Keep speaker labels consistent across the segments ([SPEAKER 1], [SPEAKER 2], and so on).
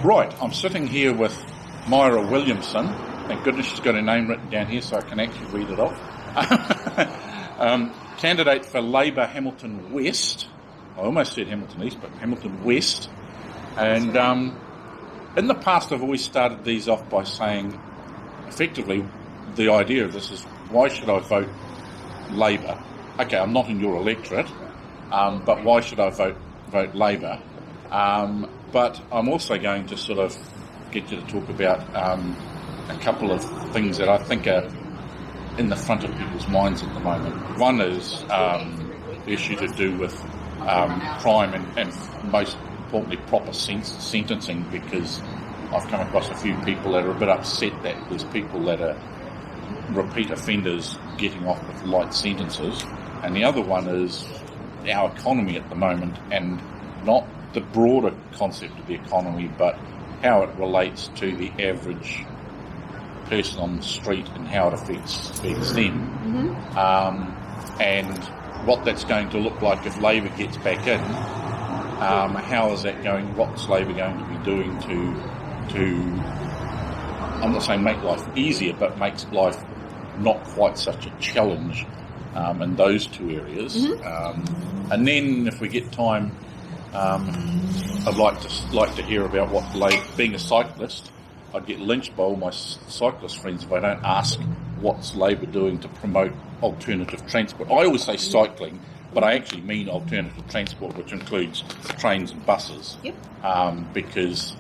[SPEAKER 1] Right, I'm sitting here with Myra Williamson. Thank goodness she's got her name written down here so I can actually read it off. Candidate for Labour Hamilton West. I almost said Hamilton East, but Hamilton West. And in the past I've always started these off by saying, effectively, the idea of this is, why should I vote Labour? Okay, I'm not in your electorate, but why should I vote Labour? But I'm also going to sort of get you to talk about a couple of things that I think are in the front of people's minds at the moment. One is the issue to do with crime and most importantly proper sentencing, because I've come across a few people that are a bit upset that there's people that are repeat offenders getting off with light sentences. And the other one is our economy at the moment, and not the broader concept of the economy, but how it relates to the average person on the street and how it affects them. Mm-hmm. And what that's going to look like if Labor gets back in. How is that going? What's Labor going to be doing to I'm not saying make life easier, but makes life not quite such a challenge in those two areas. Mm-hmm. And then if we get time, I'd like to hear about what being a cyclist. I'd get lynched by all my cyclist friends if I don't ask what's Labor doing to promote alternative transport. I always say cycling, but I actually mean alternative transport, which includes trains and buses. Yep. Because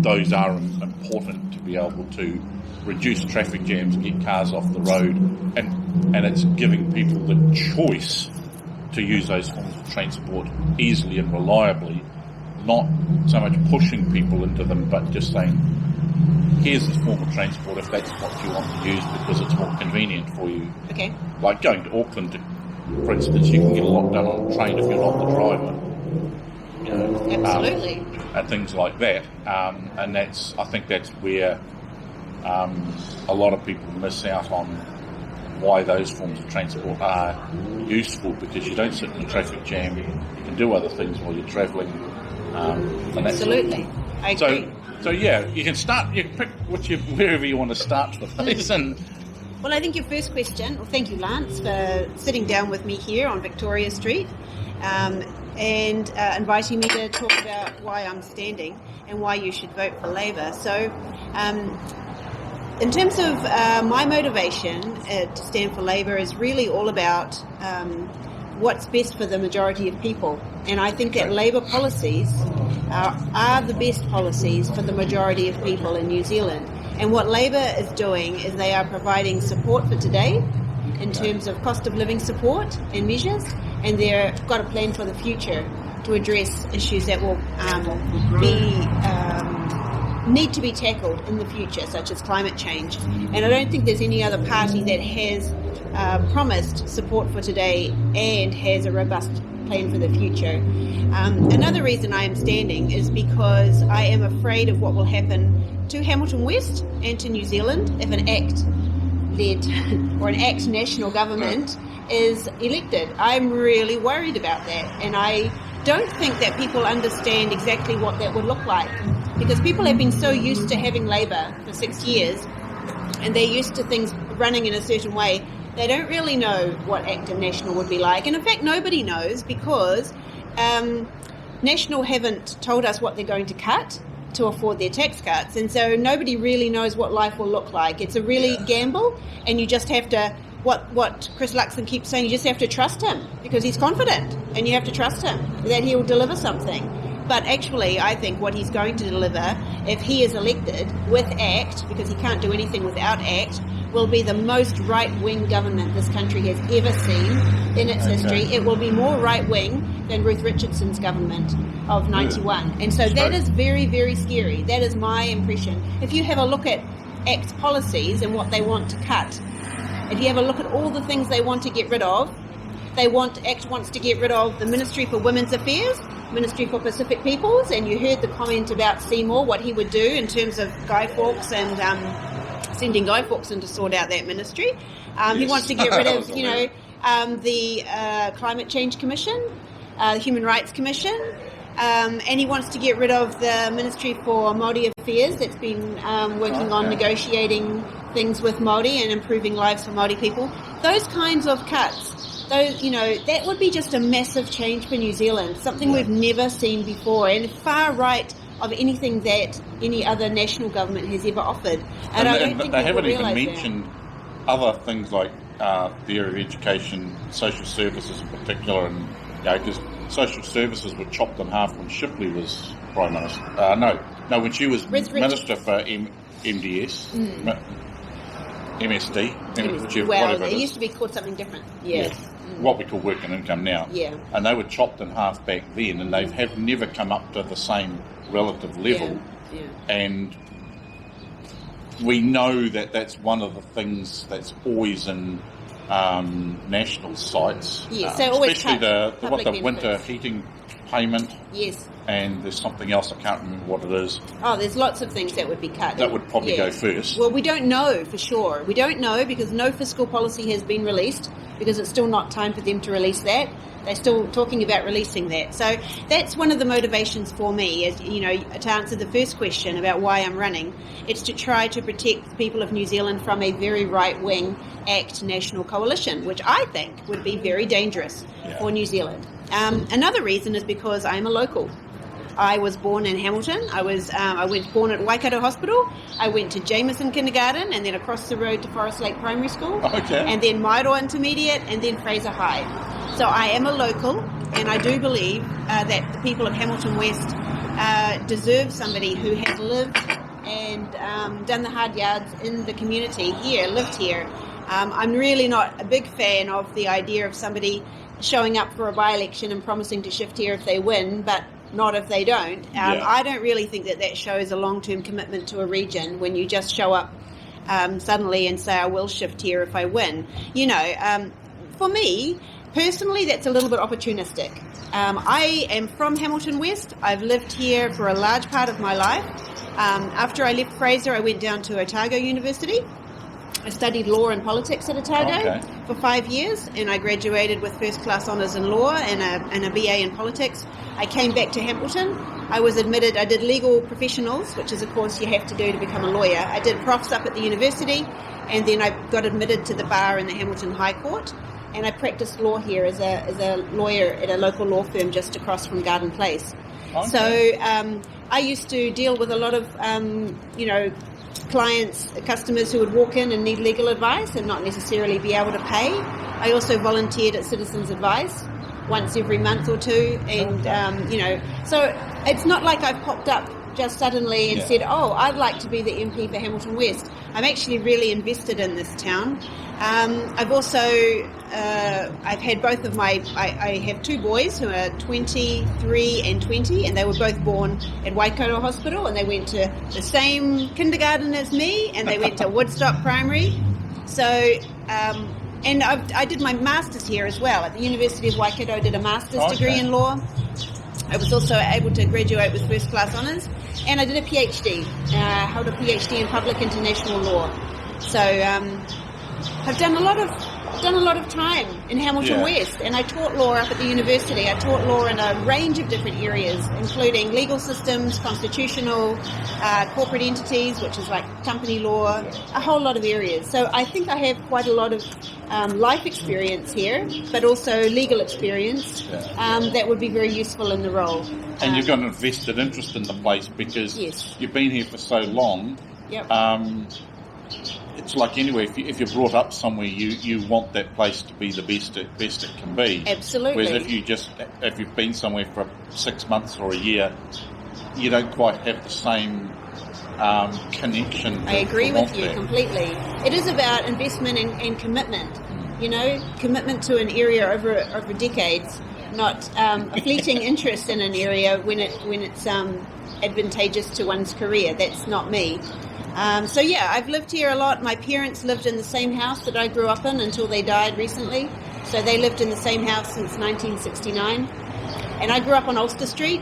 [SPEAKER 1] those are important to be able to reduce traffic jams, get cars off the road, and it's giving people the choice to use those forms of transport easily and reliably, not so much pushing people into them, but just saying, here's this form of transport if that's what you want to use because it's more convenient for you. Okay. Like going to Auckland, for instance, you can get a lot done on a train if you're not the driver. You know, absolutely. And things like that. And I think that's where a lot of people miss out on why those forms of transport are useful, because you don't sit in a traffic jam, you can do other things while you're travelling. Absolutely. I agree. So yeah, you can pick wherever you want to start with this.
[SPEAKER 2] Well, I think your first question, thank you, Lance, for sitting down with me here on Victoria Street and inviting me to talk about why I'm standing and why you should vote for Labour. So in terms of my motivation to stand for Labour is really all about what's best for the majority of people. And I think that Labour policies are the best policies for the majority of people in New Zealand. And what Labour is doing is they are providing support for today in terms of cost of living support and measures, and they've got a plan for the future to address issues that will need to be tackled in the future, such as climate change. And I don't think there's any other party that has promised support for today and has a robust plan for the future. Another reason I am standing is because I am afraid of what will happen to Hamilton West and to New Zealand if an ACT-led or an ACT national government is elected. I'm really worried about that, and I don't think that people understand exactly what that would look like, because people have been so used to having Labour for 6 years and they're used to things running in a certain way. They don't really know what ACT and National would be like. And in fact, nobody knows, because National haven't told us what they're going to cut to afford their tax cuts. And so nobody really knows what life will look like. It's a really gamble, and you just have to, what Chris Luxon keeps saying, you just have to trust him, because he's confident, and you have to trust him that he will deliver something. But actually, I think what he's going to deliver, if he is elected with ACT, because he can't do anything without ACT, will be the most right-wing government this country has ever seen in its history. It will be more right-wing than Ruth Richardson's government of 91. And so that is very, very scary. That is my impression. If you have a look at ACT's policies and what they want to cut, if you have a look at all the things they want to get rid of, ACT wants to get rid of the Ministry for Women's Affairs, Ministry for Pacific Peoples, and you heard the comment about Seymour, what he would do in terms of Guy Fawkes and sending Guy Fawkes in to sort out that ministry. He wants to get rid of, the Climate Change Commission, the Human Rights Commission, And he wants to get rid of the Ministry for Māori Affairs that's been working on negotiating things with Māori and improving lives for Māori people. Those kinds of cuts, that would be just a massive change for New Zealand, something we've never seen before, and far right of anything that any other national government has ever offered. And I don't think
[SPEAKER 1] they haven't even
[SPEAKER 2] realise
[SPEAKER 1] mentioned other things like the area of education, social services in particular, and because social services were chopped in half when Shipley was Prime Minister. When she was Minister for MDS, MSD, whichever, whatever
[SPEAKER 2] it used to be called something different. Yes.
[SPEAKER 1] What we call work and income now.
[SPEAKER 2] Yeah.
[SPEAKER 1] And they were chopped in half back then, and they have never come up to the same relative level.
[SPEAKER 2] Yeah.
[SPEAKER 1] And we know that that's one of the things that's always in national sites, especially the winter heating payment.
[SPEAKER 2] Yes.
[SPEAKER 1] And there's something else, I can't remember what it is.
[SPEAKER 2] Oh, there's lots of things that would be cut.
[SPEAKER 1] That would probably go first.
[SPEAKER 2] Well, we don't know for sure. We don't know because no fiscal policy has been released, because it's still not time for them to release that. They're still talking about releasing that. So that's one of the motivations for me, is, to answer the first question about why I'm running. It's to try to protect the people of New Zealand from a very right-wing ACT national coalition, which I think would be very dangerous for New Zealand. Another reason is because I'm a local. I was born in Hamilton. I was born at Waikato Hospital. I went to Jameson Kindergarten, and then across the road to Forest Lake Primary School.
[SPEAKER 1] Okay.
[SPEAKER 2] And then Mairoa Intermediate, and then Fraser High. So I am a local, and I do believe that the people of Hamilton West deserve somebody who has lived and done the hard yards in the community here, lived here. I'm really not a big fan of the idea of somebody showing up for a by-election and promising to shift here if they win, but not if they don't. I don't really think that shows a long-term commitment to a region when you just show up suddenly and say, I will shift here if I win. For me, personally, that's a little bit opportunistic. I am from Hamilton West. I've lived here for a large part of my life. After I left Fraser, I went down to Otago University. I studied law and politics at Otago for 5 years, and I graduated with first-class honours in law and a BA in politics. I came back to Hamilton. I was admitted, I did legal professionals, which is a course you have to do to become a lawyer. I did profs up at the university, and then I got admitted to the bar in the Hamilton High Court, and I practiced law here as a lawyer at a local law firm just across from Garden Place. Okay. So I used to deal with a lot of, clients, customers who would walk in and need legal advice and not necessarily be able to pay. I also volunteered at Citizens Advice once every month or two, and so it's not like I've popped up just suddenly and said, I'd like to be the MP for Hamilton West. I'm actually really invested in this town. I've also I've had both of I have two boys who are 23 and 20, and they were both born at Waikato Hospital, and they went to the same kindergarten as me, and they went to Woodstock Primary. So and I did my master's here as well at the University of Waikato. I did a master's degree in law. I was also able to graduate with first-class honours, and I did a PhD, held a PhD in public international law. So I've done a lot of time in Hamilton West, and I taught law up at the university. I taught law in a range of different areas, including legal systems, constitutional, corporate entities, which is like company law, a whole lot of areas. So I think I have quite a lot of life experience here, but also legal experience that would be very useful in the role.
[SPEAKER 1] And you've got an invested interest in the place because you've been here for so long.
[SPEAKER 2] Yep.
[SPEAKER 1] It's like anywhere, if you're brought up somewhere, you want that place to be the best it can be.
[SPEAKER 2] Absolutely.
[SPEAKER 1] Whereas if you've been somewhere for 6 months or a year, you don't quite have the same connection.
[SPEAKER 2] I agree with you completely. It is about investment and commitment. Commitment to an area over decades, not a fleeting interest in an area when it's advantageous to one's career. That's not me. I've lived here a lot. My parents lived in the same house that I grew up in until they died recently. So they lived in the same house since 1969. And I grew up on Ulster Street,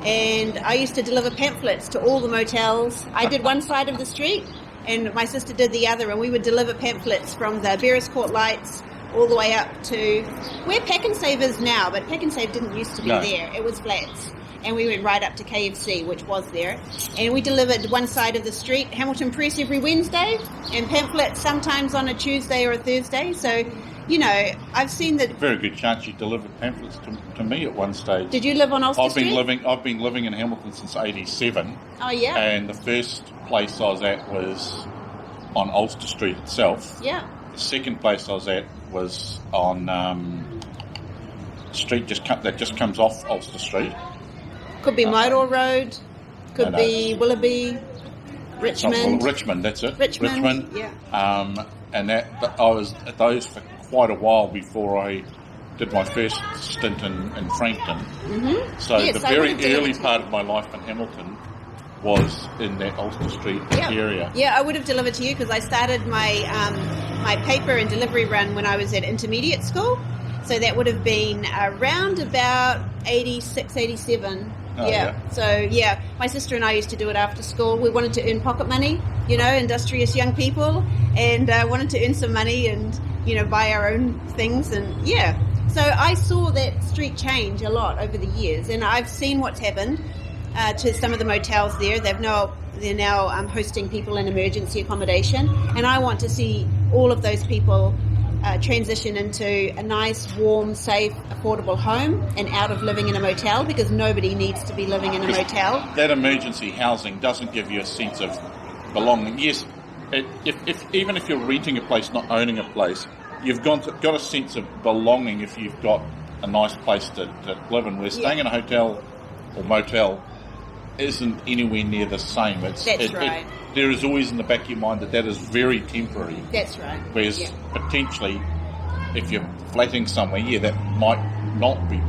[SPEAKER 2] and I used to deliver pamphlets to all the motels. I did one side of the street, and my sister did the other, and we would deliver pamphlets from the Beres Court Lights all the way up to where Pack and Save is now, but Pack and Save didn't used to be there. It was flats. and we went right up to KFC, which was there. And we delivered one side of the street, Hamilton Press every Wednesday, and pamphlets sometimes on a Tuesday or a Thursday. So, you know, I've seen that.
[SPEAKER 1] Very good chance you delivered pamphlets to me at one stage.
[SPEAKER 2] Did you live on Ulster Street?
[SPEAKER 1] I've been living in Hamilton since '87.
[SPEAKER 2] Oh yeah.
[SPEAKER 1] And the first place I was at was on Ulster Street itself.
[SPEAKER 2] Yeah.
[SPEAKER 1] The second place I was at was on street that just comes off Ulster Street.
[SPEAKER 2] Could be Myrtle Road. Could be Willoughby. Richmond.
[SPEAKER 1] Richmond, that's it.
[SPEAKER 2] Richmond. Yeah.
[SPEAKER 1] And I was at those for quite a while before I did my first stint in Frankton. Mm-hmm. So
[SPEAKER 2] yes,
[SPEAKER 1] the very early part of my life in Hamilton was in that Ulster Street area.
[SPEAKER 2] Yeah, I would have delivered to you because I started my my paper and delivery run when I was at intermediate school. So that would have been around about 86, 87.
[SPEAKER 1] Oh, yeah.
[SPEAKER 2] So, my sister and I used to do it after school. We wanted to earn pocket money, you know, industrious young people, and wanted to earn some money and, you know, buy our own things. And, so I saw that street change a lot over the years, and I've seen what's happened to some of the motels there. They're now hosting people in emergency accommodation, and I want to see all of those people transition into a nice, warm, safe, affordable home and out of living in a motel, because nobody needs to be living in a motel.
[SPEAKER 1] That emergency housing doesn't give you a sense of belonging. Yes, even if you're renting a place, not owning a place, you've got a sense of belonging if you've got a nice place to live in. Where staying in a hotel or motel isn't anywhere near the same.
[SPEAKER 2] That's right.
[SPEAKER 1] There is always in the back of your mind that is very temporary.
[SPEAKER 2] That's right.
[SPEAKER 1] Whereas potentially, if you're flatting somewhere, that might not be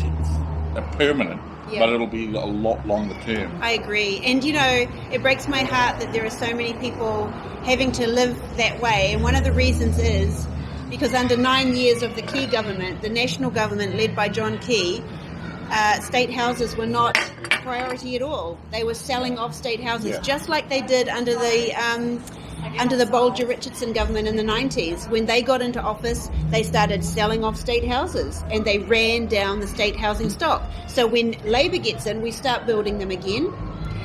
[SPEAKER 1] permanent, but it'll be a lot longer term.
[SPEAKER 2] I agree. And, you know, it breaks my heart that there are so many people having to live that way. And one of the reasons is because under 9 years of the Key government, the national government led by John Key, state houses were not a priority at all. They were selling off state houses, just like they did under the Bolger-Richardson government in the 90s. When they got into office, they started selling off state houses, and they ran down the state housing stock. So when Labor gets in, we start building them again.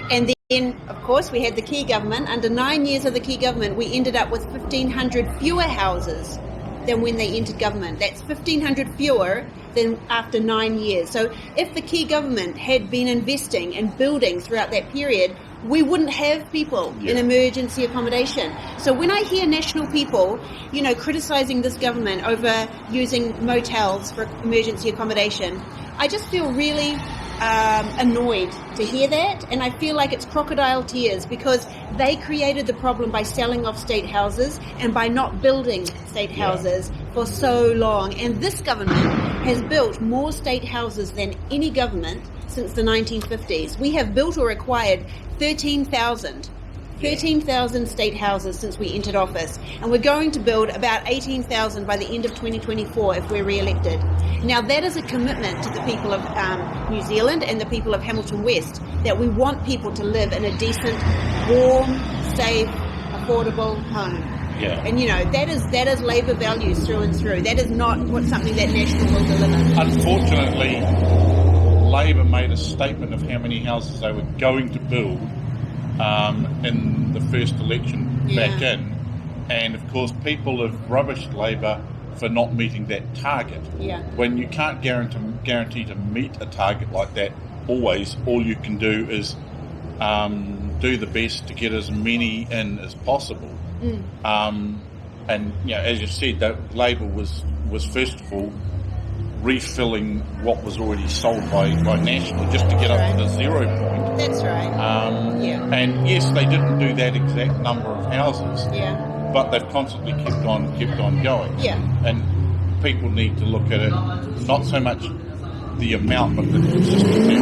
[SPEAKER 2] And then, of course, we had the Key government. Under 9 years of the Key government, we ended up with 1,500 fewer houses than when they entered government. That's 1,500 fewer than after 9 years. So if the Key government had been investing and building throughout that period, we wouldn't have people in emergency accommodation. So when I hear national people, you know, criticising this government over using motels for emergency accommodation, I just feel really annoyed to hear that, and I feel like it's crocodile tears, because they created the problem by selling off state houses and by not building state houses for so long. And this government has built more state houses than any government since the 1950s. We have built or acquired 13,000 state houses since we entered office, and we're going to build about 18,000 by the end of 2024 if we're re-elected. Now that is a commitment to the people of New Zealand and the people of Hamilton West, that we want people to live in a decent, warm, safe, affordable home.
[SPEAKER 1] Yeah.
[SPEAKER 2] And you know, that is Labor values through and through. That is not something that National will deliver.
[SPEAKER 1] Unfortunately, Labor made a statement of how many houses they were going to build in the first election back in, and of course people have rubbished Labor for not meeting that target.
[SPEAKER 2] Yeah.
[SPEAKER 1] When you can't guarantee to meet a target like that always, all you can do is do the best to get as many in as possible. And you know, as you said, that Labor was first of all refilling what was already sold by National just to get up to the 0 point.
[SPEAKER 2] That's right.
[SPEAKER 1] And yes, they didn't do that exact number of houses.
[SPEAKER 2] Yeah.
[SPEAKER 1] But they've constantly kept on going.
[SPEAKER 2] Yeah.
[SPEAKER 1] And people need to look at it, not so much the amount, but the consistency.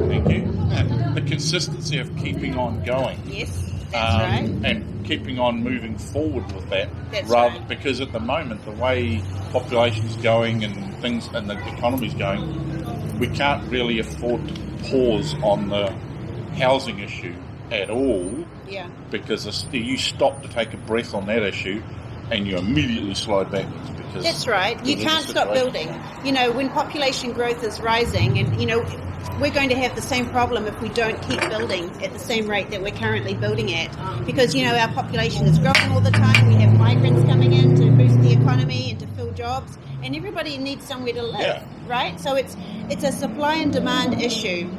[SPEAKER 1] Thank you. The consistency of keeping on going.
[SPEAKER 2] Yes. That's right.
[SPEAKER 1] And keeping on moving forward with that.
[SPEAKER 2] That's right.
[SPEAKER 1] Because at the moment, the way population's going and things and the economy's going, we can't really afford to pause on the housing issue at all.
[SPEAKER 2] Yeah.
[SPEAKER 1] Because you stop to take a breath on that issue and you immediately slide backwards. Because
[SPEAKER 2] that's right. You can't stop building. You know, when population growth is rising, and you know, we're going to have the same problem if we don't keep building at the same rate that we're currently building at. Because, our population is growing all the time. We have migrants coming in to boost the economy and to fill jobs. And everybody needs somewhere to live, right? So it's a supply and demand issue.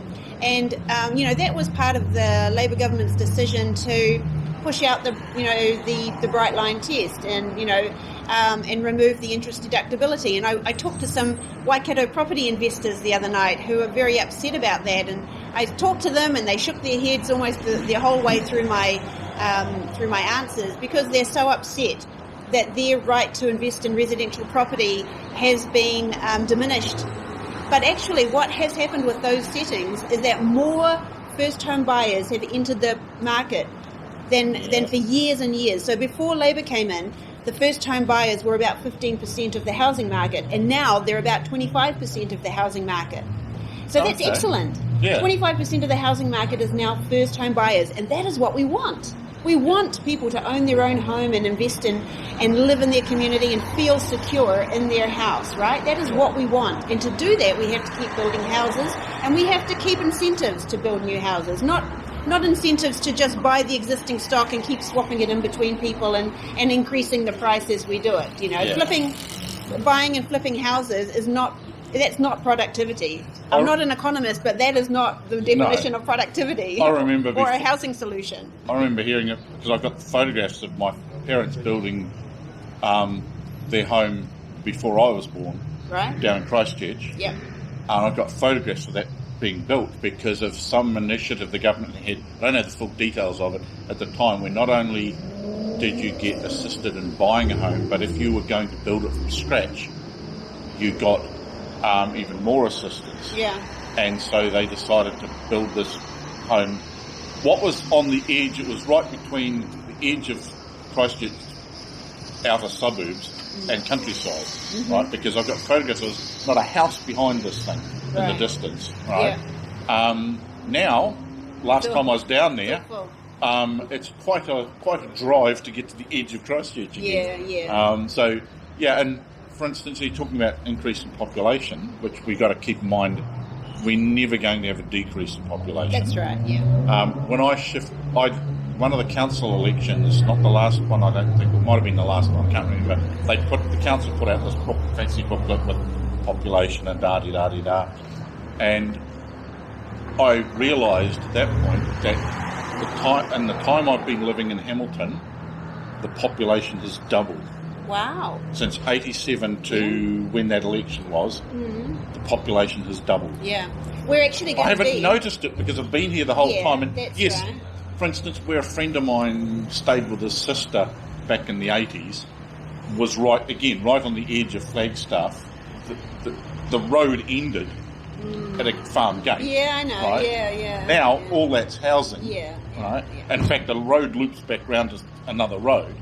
[SPEAKER 2] And, that was part of the Labour government's decision to push out the bright line test and remove the interest deductibility. And I talked to some Waikato property investors the other night who are very upset about that. And I talked to them and they shook their heads almost the whole way through my answers, because they're so upset that their right to invest in residential property has been diminished. But actually what has happened with those settings is that more first home buyers have entered the market than for years and years. So before Labour came in, the first home buyers were about 15% of the housing market, and now they're about 25% of the housing market. So that's excellent. Yeah. 25% of the housing market is now first home buyers, and that is what we want. We want people to own their own home and invest in and live in their community and feel secure in their house, right? That is what we want. And to do that, we have to keep building houses, and we have to keep incentives to build new houses, not incentives to just buy the existing stock and keep swapping it in between people and increasing the price as we do it. Buying and flipping houses that's not productivity. I'm not an economist, but that is not the definition of productivity.
[SPEAKER 1] I remember
[SPEAKER 2] or a housing solution.
[SPEAKER 1] I remember hearing it because I got photographs of my parents building their home before I was born,
[SPEAKER 2] right,
[SPEAKER 1] down in Christchurch.
[SPEAKER 2] Yep.
[SPEAKER 1] And I got photographs of that being built because of some initiative the government had. I don't know the full details of it at the time, where not only did you get assisted in buying a home, but if you were going to build it from scratch, you got even more assistance.
[SPEAKER 2] Yeah.
[SPEAKER 1] And so they decided to build this home. What was on the edge, it was right between the edge of Christchurch outer suburbs and countryside, right? Because I've got photographs, there's not a house behind this thing in the distance, right? Yeah. Now, last time I was down there, it's quite a drive to get to the edge of Christchurch again. Yeah. And for instance, you're talking about increase in population, which we got to keep in mind. We're never going to have a decrease in population.
[SPEAKER 2] That's right. Yeah.
[SPEAKER 1] When one of the council elections, not the last one, I don't think, it might have been the last one, I can't remember. The council put out this fancy booklet with population and da-di-da-di-da. And I realised at that point that in the time I've been living in Hamilton, the population has doubled.
[SPEAKER 2] Wow.
[SPEAKER 1] Since 87 to when that election was, the population has doubled.
[SPEAKER 2] Yeah. We're actually going
[SPEAKER 1] I haven't noticed it because I've been here the whole time. And
[SPEAKER 2] that's
[SPEAKER 1] yes,
[SPEAKER 2] right.
[SPEAKER 1] For instance, where a friend of mine stayed with his sister back in the 80s was right on the edge of Flagstaff. The road ended at a farm gate.
[SPEAKER 2] Yeah, I know.
[SPEAKER 1] Right?
[SPEAKER 2] Yeah.
[SPEAKER 1] Now all that's housing.
[SPEAKER 2] Yeah.
[SPEAKER 1] Right. In fact, the road loops back round to another road.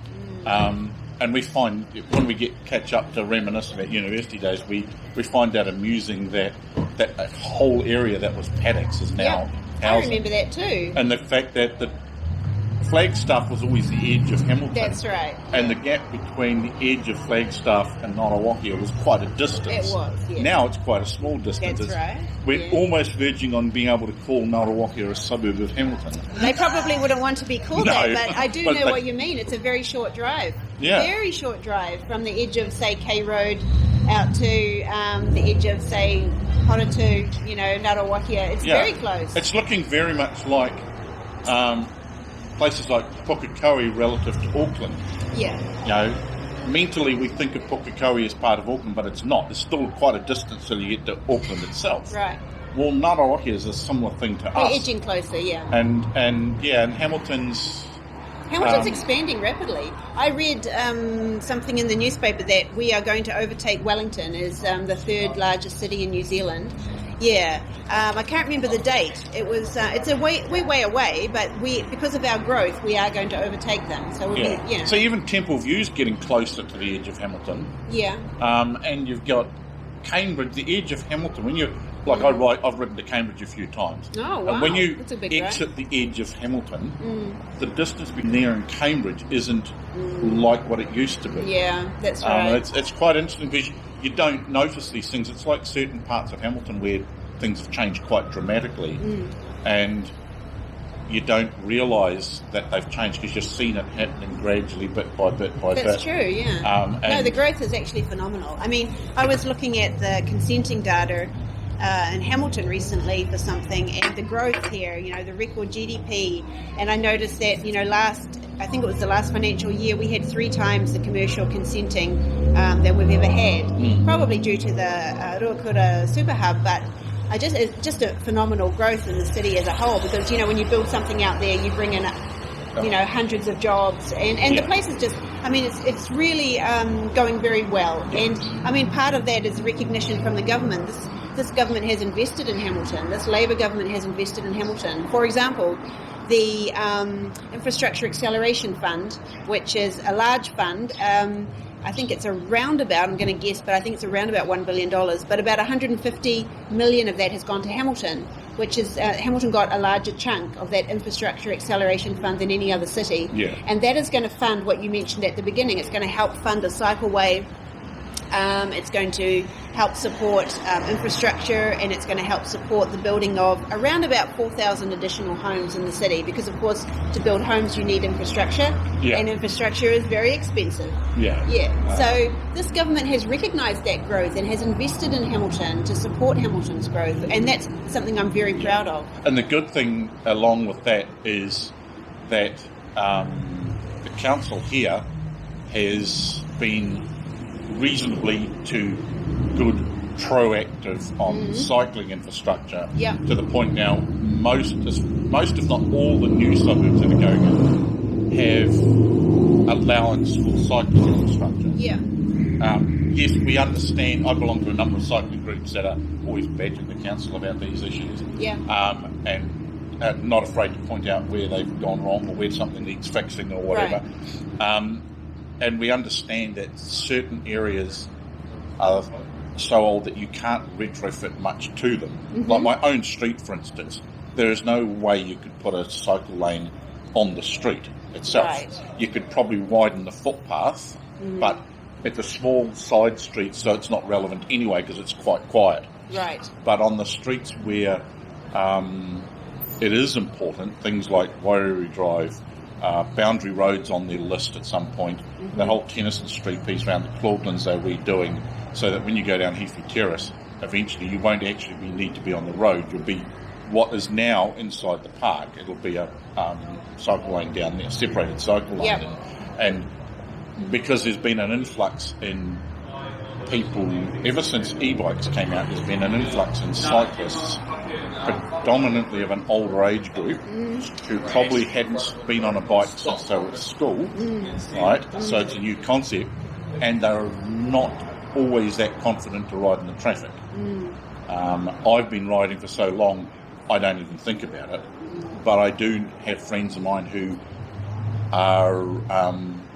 [SPEAKER 1] And we find, when we catch up to reminisce about university days, we find that amusing that a whole area that was paddocks is now housing.
[SPEAKER 2] I remember that too.
[SPEAKER 1] And the fact that the Flagstaff was always the edge of Hamilton.
[SPEAKER 2] That's right.
[SPEAKER 1] And the gap between the edge of Flagstaff and Ngārawahia was quite a distance.
[SPEAKER 2] It was, yeah.
[SPEAKER 1] Now it's quite a small distance.
[SPEAKER 2] That's right.
[SPEAKER 1] We're almost verging on being able to call Ngārawahia a suburb of Hamilton.
[SPEAKER 2] They probably wouldn't want to be called that, but I do know what you mean. It's a very short drive.
[SPEAKER 1] Yeah.
[SPEAKER 2] Very short drive from the edge of, say, K Road out to the edge of, say, Horutu, Ngārawahia. It's very close.
[SPEAKER 1] It's looking very much like places like Pukekohe relative to Auckland.
[SPEAKER 2] Yeah.
[SPEAKER 1] Mentally we think of Pukekohe as part of Auckland, but it's not. There's still quite a distance till you get to Auckland itself.
[SPEAKER 2] Right.
[SPEAKER 1] Well, Ngārawahia is a similar thing to us.
[SPEAKER 2] We're edging closer, yeah.
[SPEAKER 1] And Hamilton's
[SPEAKER 2] expanding rapidly. I read something in the newspaper that we are going to overtake Wellington as the third largest city in New Zealand. Yeah, I can't remember the date. It was. It's we're way away, but because of our growth, we are going to overtake them. So we'll
[SPEAKER 1] So even Temple View's getting closer to the edge of Hamilton.
[SPEAKER 2] Yeah.
[SPEAKER 1] And you've got Cambridge, the edge of Hamilton. When you I've ridden to Cambridge a few times.
[SPEAKER 2] Oh wow!
[SPEAKER 1] And when you
[SPEAKER 2] That's a big
[SPEAKER 1] exit the edge of Hamilton, the distance between there and Cambridge isn't like what it used to be.
[SPEAKER 2] Yeah, that's right.
[SPEAKER 1] It's quite interesting because you don't notice these things. It's like certain parts of Hamilton where things have changed quite dramatically, and you don't realise that they've changed because you've seen it happening gradually, bit by bit by bit.
[SPEAKER 2] That's true, yeah. No, the growth is actually phenomenal. I mean, I was looking at the consenting data in Hamilton recently for something, and the growth here, you know, the record GDP, and I noticed that, you know, I think it was the last financial year, we had 3 times the commercial consenting that we've ever had, probably due to the Ruakura Super Hub, but it's just a phenomenal growth in the city as a whole, because, you know, when you build something out there, you bring in, you know, hundreds of jobs, and the place is just, I mean, it's really going very well, and I mean, part of that is recognition from the government. This government has invested in Hamilton. This Labour government has invested in Hamilton. For example, the Infrastructure Acceleration Fund, which is a large fund, I think it's around about, I'm going to guess, but I think it's around about $1 billion, but about 150 million of that has gone to Hamilton, which is, Hamilton got a larger chunk of that Infrastructure Acceleration Fund than any other city.
[SPEAKER 1] Yeah.
[SPEAKER 2] And that is going to fund what you mentioned at the beginning. It's going to help fund a cycleway. It's going to help support infrastructure, and it's going to help support the building of around about 4,000 additional homes in the city, because of course to build homes you need infrastructure, and infrastructure is very expensive. So this government has recognised that growth and has invested in Hamilton to support Hamilton's growth, and that's something I'm very proud of.
[SPEAKER 1] And the good thing along with that is that the council here has been reasonably good proactive on cycling infrastructure, to the point now most if not all the new suburbs that are going in have allowance for cycling infrastructure. Yes, we understand. I belong to a number of cycling groups that are always badgering the council about these issues, and not afraid to point out where they've gone wrong or where something needs fixing or whatever. And we understand that certain areas are so old that you can't retrofit much to them. Like my own street, for instance, there is no way you could put a cycle lane on the street itself. You could probably widen the footpath, but it's a small side street, so it's not relevant anyway because it's quite quiet. But on the streets where it is important, things like Wairiri Drive, boundary roads on their list at some point, the whole Tennyson Street piece around the Claudelands they're redoing, so that when you go down Heafy Terrace, eventually you won't actually need to be on the road. You'll be what is now inside the park. It'll be a cycle lane down there, separated cycle lane. And because there's been an influx in people, ever since e-bikes came out, there's been an influx in cyclists, predominantly of an older age group, who probably hadn't been on a bike since they were at school, right? So it's a new concept, and they're not always that confident to ride in the traffic. I've been riding for so long, I don't even think about it, but I do have friends of mine who are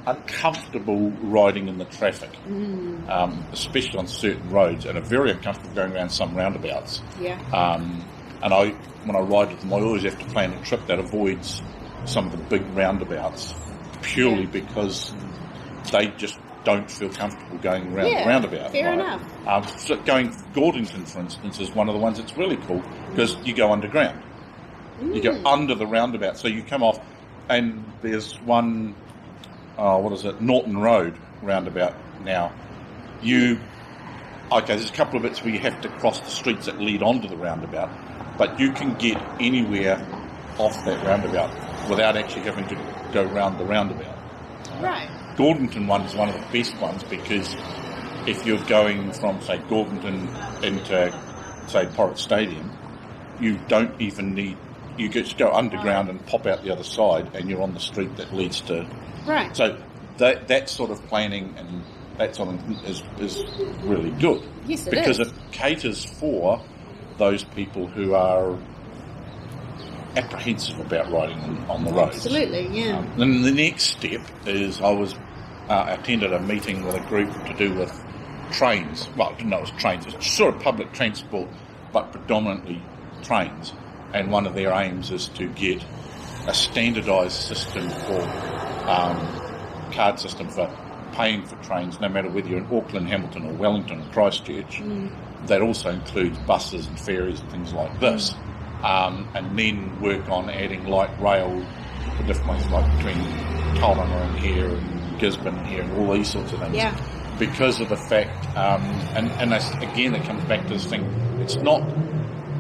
[SPEAKER 1] uncomfortable riding in the traffic, especially on certain roads, and are very uncomfortable going around some roundabouts. And when I ride with them, I always have to plan a trip that avoids some of the big roundabouts, purely because they just don't feel comfortable going around the roundabout.
[SPEAKER 2] Fair enough.
[SPEAKER 1] So going Gordington, for instance, is one of the ones that's really cool, because you go underground. You go under the roundabout, so you come off, and there's one, Norton Road roundabout now. There's a couple of bits where you have to cross the streets that lead onto the roundabout, but you can get anywhere off that roundabout without actually having to go round the roundabout. Gordington one is one of the best ones, because if you're going from, say, Gordington into, say, Porritt Stadium, you don't even need, you just go underground and pop out the other side, and you're on the street that leads to... So that sort of planning and that sort of is really good.
[SPEAKER 2] Yes,
[SPEAKER 1] because it caters for those people who are apprehensive about riding on the roads.
[SPEAKER 2] Absolutely, yeah.
[SPEAKER 1] Then the next step is I attended a meeting with a group to do with trains. Well, I didn't know it was trains. It's sort of public transport, but predominantly trains. And one of their aims is to get a standardised system for card system for paying for trains, no matter whether you're in Auckland, Hamilton or Wellington or Christchurch, that also includes buses and ferries and things like this, and then work on adding light rail for different places, like between Tauranga and here and Gisborne and here and all these sorts of things.
[SPEAKER 2] Yeah.
[SPEAKER 1] Because of the fact, and that's, again, it comes back to this thing, it's not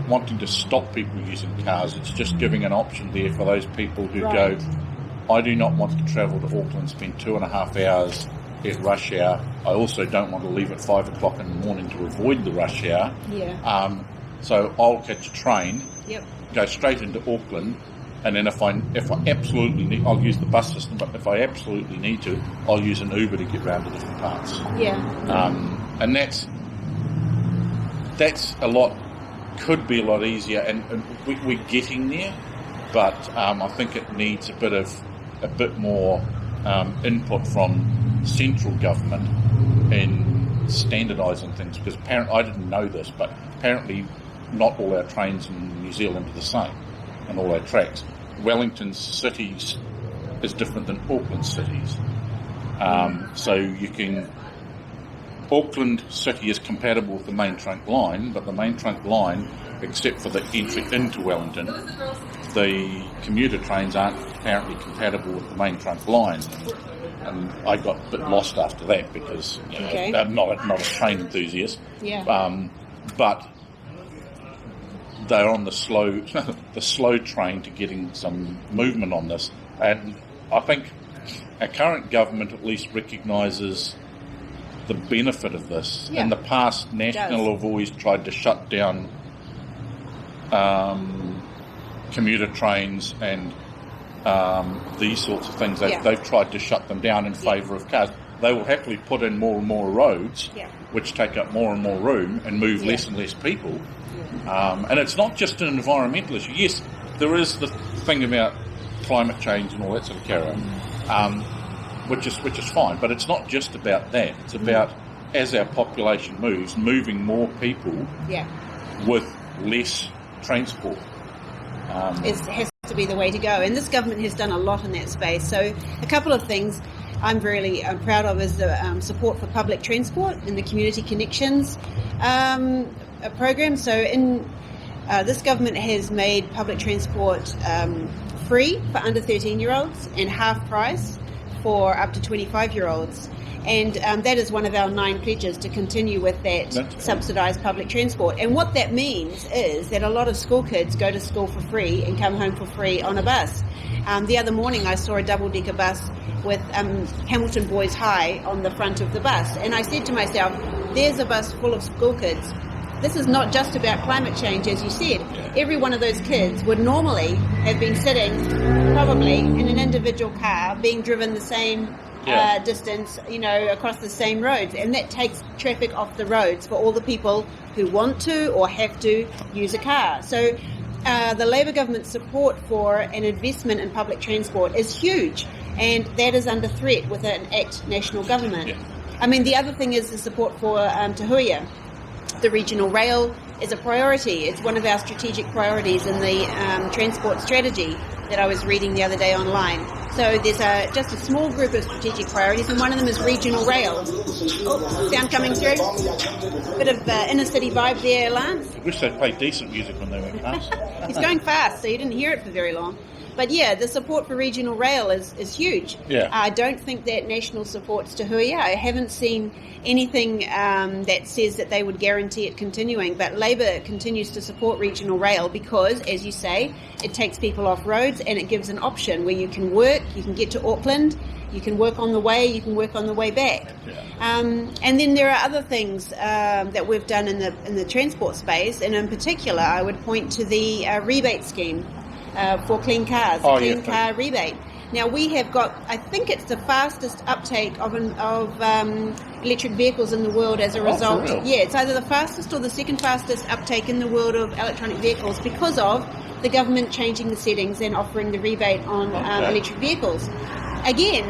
[SPEAKER 1] wanting to stop people using cars, it's just giving an option there for those people who go, I do not want to travel to Auckland and spend 2.5 hours at rush hour. I also don't want to leave at 5 o'clock in the morning to avoid the rush hour.
[SPEAKER 2] Yeah.
[SPEAKER 1] So I'll catch a train,
[SPEAKER 2] Yep.
[SPEAKER 1] go straight into Auckland, and then if I absolutely need, I'll use the bus system, but if I absolutely need to, I'll use an Uber to get around to different parts.
[SPEAKER 2] Yeah.
[SPEAKER 1] And that's a lot, could be a lot easier, and we're getting there, but I think it needs a bit more input from central government in standardising things, because I didn't know this, but apparently not all our trains in New Zealand are the same, and all our tracks. Wellington's cities is different than Auckland cities. So you can, Auckland City is compatible with the main trunk line, but the main trunk line, except for the entry into Wellington, the commuter trains aren't apparently compatible with the main trunk line. And I got a bit lost after that because I'm not a train enthusiast.
[SPEAKER 2] Yeah.
[SPEAKER 1] But they're on the slow train to getting some movement on this, and I think our current government at least recognises the benefit of this. In the past, National have always tried to shut down commuter trains and these sorts of things. They've tried to shut them down in favour of cars. They will happily put in more and more roads, which take up more and more room and move less and less people. And it's not just an environmental issue. Yes, there is the thing about climate change and all that sort of carry on, which is fine. But it's not just about that. It's about, as our population moves, moving more people with less transport.
[SPEAKER 2] It has to be the way to go. And this government has done a lot in that space. So a couple of things I'm really proud of is the support for public transport and the community connections program. So in this government has made public transport free for under 13-year-olds and half price for up to 25-year-olds. And that is one of our 9 pledges, to continue with that subsidised public transport. And what that means is that a lot of school kids go to school for free and come home for free on a bus. The other morning I saw a double-decker bus with Hamilton Boys High on the front of the bus. And I said to myself, there's a bus full of school kids. This is not just about climate change, as you said. Every one of those kids would normally have been sitting probably in an individual car being driven the same distance, across the same roads, and that takes traffic off the roads for all the people who want to or have to use a car. So the Labour government's support for an investment in public transport is huge, and that is under threat with an ACT national government. I mean, the other thing is the support for Te Huia. The regional rail is a priority. It's one of our strategic priorities in the transport strategy that I was reading the other day online. So there's just a small group of strategic priorities, and one of them is regional rail. Oh, sound coming through? Bit of inner city vibe there, Lance.
[SPEAKER 1] I wish they'd play decent music when they went past.
[SPEAKER 2] It's going fast, so you didn't hear it for very long. But yeah, the support for regional rail is huge. I don't think that national supports Te Huia. I haven't seen anything that says that they would guarantee it continuing. But Labour continues to support regional rail because, as you say, it takes people off roads and it gives an option where you can work, you can get to Auckland, you can work on the way, you can work on the way back. And then there are other things that we've done in the transport space, and in particular, I would point to the rebate scheme. For clean cars, clean car rebate. Now we have got, I think it's the fastest uptake of electric vehicles in the world as a result. It's either the fastest or the second fastest uptake in the world of electronic vehicles because of the government changing the settings and offering the rebate on electric vehicles. Again,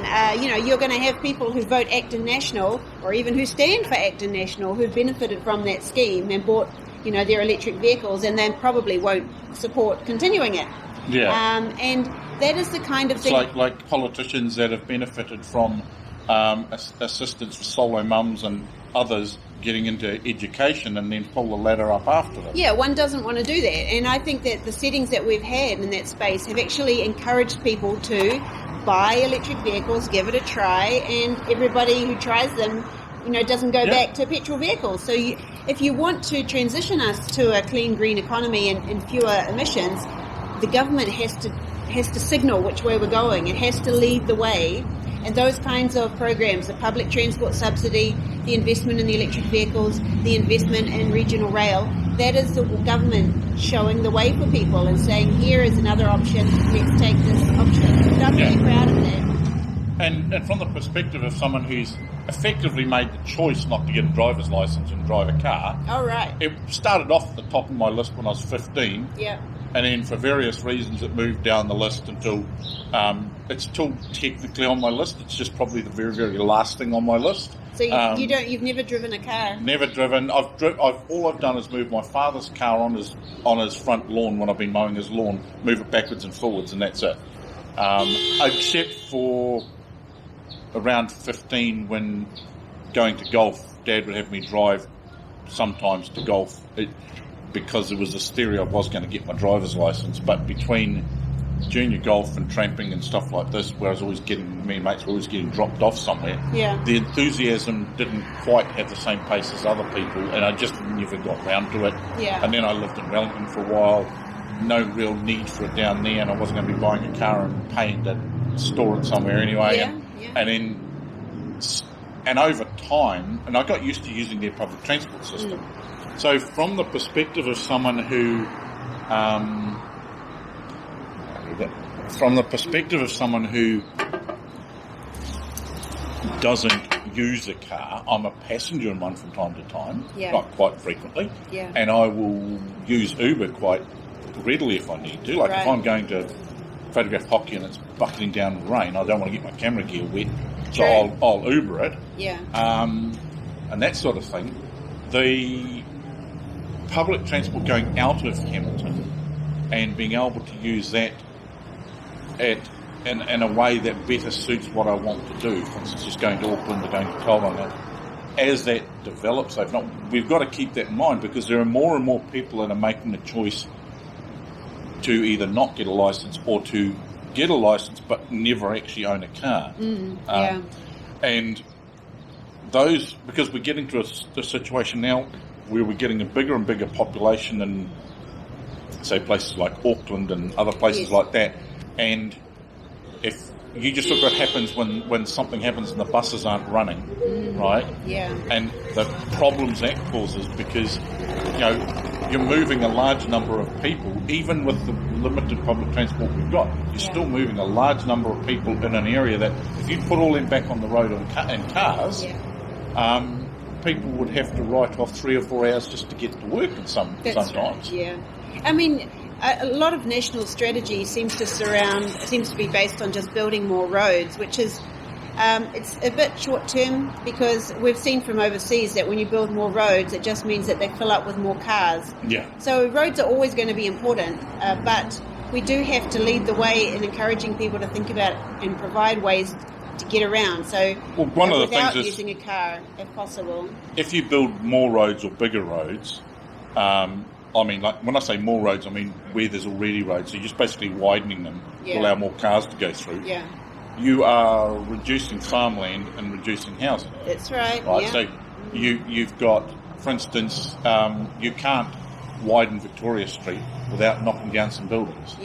[SPEAKER 2] you're going to have people who vote ACT and National, or even who stand for ACT and National, who've benefited from that scheme and bought, their electric vehicles, and then probably won't support continuing it. And that is the kind of thing.
[SPEAKER 1] It's like politicians that have benefited from assistance for solo mums and others getting into education and then pull the ladder up after them.
[SPEAKER 2] Yeah, one doesn't want to do that. And I think that the settings that we've had in that space have actually encouraged people to buy electric vehicles, give it a try, and everybody who tries them, doesn't go back to petrol vehicles. So if you want to transition us to a clean, green economy and fewer emissions, the government has to signal which way we're going. It has to lead the way. And those kinds of programs, the public transport subsidy, the investment in the electric vehicles, the investment in regional rail, that is the government showing the way for people and saying, here is another option, let's take this option. And I'm really proud of that.
[SPEAKER 1] And from the perspective of someone who's effectively made the choice not to get a driver's license and drive a car.
[SPEAKER 2] Oh, right.
[SPEAKER 1] It started off at the top of my list when I was 15.
[SPEAKER 2] Yeah.
[SPEAKER 1] And then for various reasons it moved down the list until it's still technically on my list. It's just probably the very, very last thing on my list.
[SPEAKER 2] So you've never driven a car?
[SPEAKER 1] Never driven. All I've done is move my father's car on his front lawn when I've been mowing his lawn, move it backwards and forwards, and that's it. Except for around 15, when going to golf, Dad would have me drive sometimes to golf because there was this theory I was going to get my driver's license. But between junior golf and tramping and stuff like this, where I was always me and mates were always getting dropped off somewhere, the enthusiasm didn't quite have the same pace as other people, and I just never got round to it. And then I lived in Wellington for a while, no real need for it down there, and I wasn't going to be buying a car and paying to store it somewhere anyway. And over time, and I got used to using their public transport system. So from the perspective of someone who doesn't use a car, I'm a passenger in one from time to time, not quite frequently, and I will use Uber quite readily if I need to. Like if I'm going to photograph hockey and it's bucketing down with rain, I don't want to get my camera gear wet, so I'll Uber it, and that sort of thing. The public transport going out of Hamilton and being able to use that in a way that better suits what I want to do. For instance, just going to Auckland or going to Tauranga. As that develops, we've got to keep that in mind, because there are more and more people that are making the choice to either not get a license or to get a license but never actually own a car. And those, because we're getting to a situation now where we're getting a bigger and bigger population in, say, places like Auckland and other places like that, and if you just look what happens when something happens and the buses aren't running, right? And the problems that causes, because you're moving a large number of people, even with the limited public transport we've got, you're still moving a large number of people in an area that, if you put all them back on the road in cars, people would have to write off 3 or 4 hours just to get to work sometimes.
[SPEAKER 2] Right. I mean, a lot of national strategy seems to be based on just building more roads, which is it's a bit short term, because we've seen from overseas that when you build more roads, it just means that they fill up with more cars. So roads are always going to be important, but we do have to lead the way in encouraging people to think about and provide ways to get around. So
[SPEAKER 1] one of the
[SPEAKER 2] without
[SPEAKER 1] things is,
[SPEAKER 2] using a car, if possible.
[SPEAKER 1] If you build more roads or bigger roads, I mean, like when I say more roads, I mean where there's already roads. So you're just basically widening them to allow more cars to go through. You are reducing farmland and reducing housing.
[SPEAKER 2] That's right.
[SPEAKER 1] So you've got, for instance, you can't widen Victoria Street without knocking down some buildings.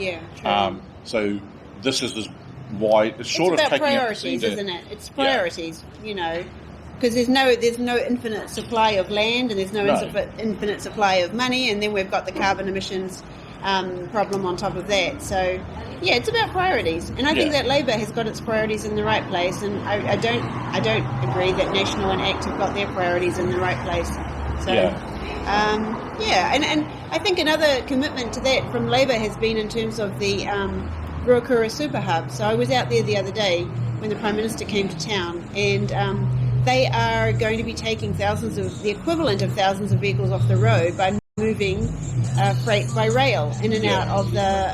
[SPEAKER 1] So this is as wide. It's sort
[SPEAKER 2] of
[SPEAKER 1] taking
[SPEAKER 2] priorities, isn't it? It's priorities, because there's no infinite supply of land, and there's no infinite supply of money, and then we've got the carbon emissions problem on top of that. So it's about priorities, and I think that Labor has got its priorities in the right place, and I don't agree that National and ACT have got their priorities in the right place. So and I think another commitment to that from Labor has been in terms of the Ruakura Super Hub. So I was out there the other day when the Prime Minister came to town, and they are going to be taking the equivalent of thousands of vehicles off the road by moving freight by rail in and out of the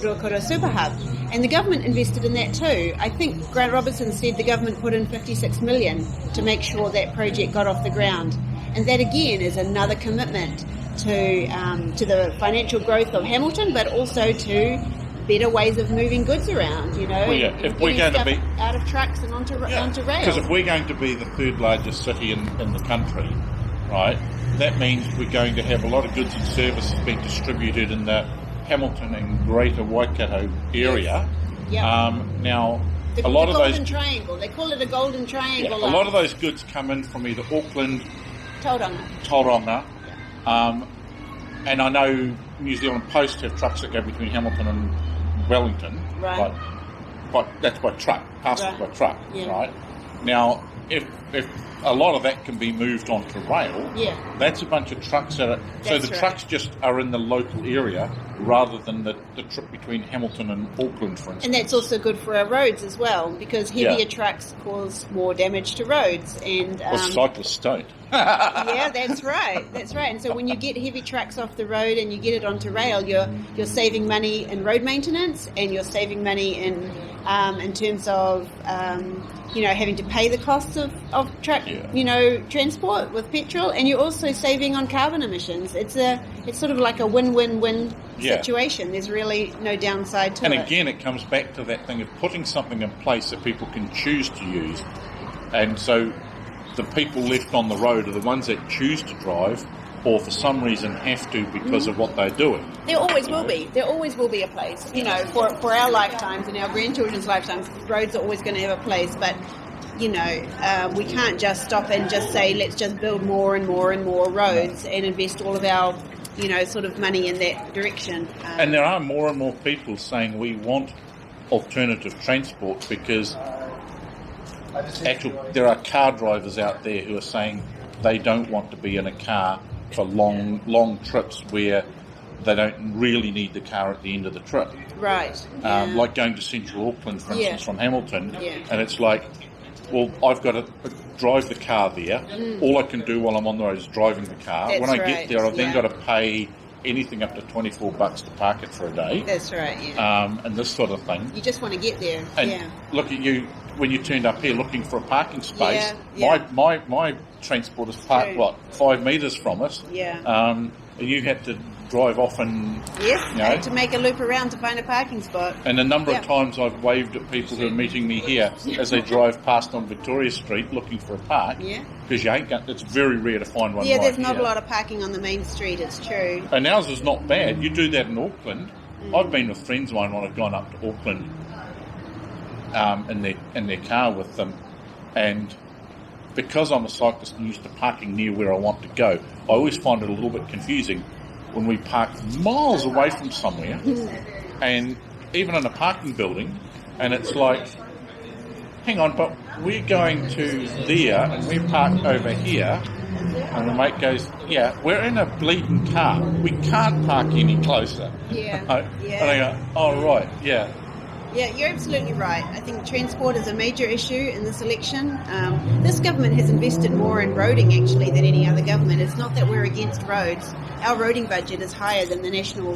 [SPEAKER 2] Ruakura Super Hub. And the government invested in that too. I think Grant Robertson said the government put in $56 million to make sure that project got off the ground. And that again is another commitment to the financial growth of Hamilton, but also to better ways of moving goods around, you know,
[SPEAKER 1] if we're going to be
[SPEAKER 2] out of trucks and onto rail.
[SPEAKER 1] Because if we're going to be the third largest city in the country, right, that means we're going to have a lot of goods and services being distributed in the Hamilton and Greater Waikato area.
[SPEAKER 2] Yep.
[SPEAKER 1] Now,
[SPEAKER 2] a
[SPEAKER 1] lot of
[SPEAKER 2] golden
[SPEAKER 1] those
[SPEAKER 2] triangle. They call it a golden triangle.
[SPEAKER 1] A lot of those goods come in from either Auckland,
[SPEAKER 2] Tauranga.
[SPEAKER 1] and I know New Zealand Post have trucks that go between Hamilton and Wellington,
[SPEAKER 2] right?
[SPEAKER 1] But that's by truck, passes by truck,
[SPEAKER 2] yeah.
[SPEAKER 1] right? Now, if a lot of that can be moved onto rail, that's a bunch of trucks that are... So the trucks just are in the local area rather than the trip between Hamilton and Auckland, for instance.
[SPEAKER 2] And that's also good for our roads as well, because heavier trucks cause more damage to roads. And
[SPEAKER 1] well, cyclists don't.
[SPEAKER 2] Yeah, that's right. And so when you get heavy trucks off the road and you get it onto rail, you're saving money in road maintenance, and you're saving money in terms of having to pay the costs of truck transport with petrol, and you're also saving on carbon emissions. It's sort of like a win-win-win situation. There's really no downside to it.
[SPEAKER 1] And again, it comes back to that thing of putting something in place that people can choose to use, and so the people left on the road are the ones that choose to drive, or for some reason have to because of what they're doing.
[SPEAKER 2] There always will be. There always will be a place. For our lifetimes and our grandchildren's lifetimes, roads are always going to have a place. But, we can't just stop and just say, let's just build more and more and more roads and invest all of our, sort of money in that direction.
[SPEAKER 1] And there are more and more people saying we want alternative transport because there are car drivers out there who are saying they don't want to be in a car for long trips where they don't really need the car at the end of the trip.
[SPEAKER 2] Right.
[SPEAKER 1] Like going to Central Auckland, for instance, from Hamilton, and it's like, well, I've got to drive the car there. All I can do while I'm on the road is driving the car.
[SPEAKER 2] That's
[SPEAKER 1] when I get there, I've then got to pay anything up to $24 to park it for a day.
[SPEAKER 2] That's right,
[SPEAKER 1] and this sort of thing.
[SPEAKER 2] You just want to get there.
[SPEAKER 1] And look at you, when you turned up here looking for a parking space, my transport is parked, 5 metres from us. And you had to drive off and...
[SPEAKER 2] Yes, I had to make a loop around to find a parking spot.
[SPEAKER 1] And a number of times I've waved at people who are meeting me here as they drive past on Victoria Street looking for a park. Because it's very rare to find one
[SPEAKER 2] there's not a lot of parking on the main street, it's true.
[SPEAKER 1] And ours is not bad. You do that in Auckland. I've been with friends of mine when I've gone up to Auckland in their car with them, and because I'm a cyclist and used to parking near where I want to go, I always find it a little bit confusing when we park miles away from somewhere, and even in a parking building, and it's like, hang on, but we're going to there and we're parked over here, and the mate goes, we're in a bleeding car, we can't park any closer. And I go, oh right,
[SPEAKER 2] Yeah, you're absolutely right. I think transport is a major issue in this election. This government has invested more in roading, actually, than any other government. It's not that we're against roads. Our roading budget is higher than the national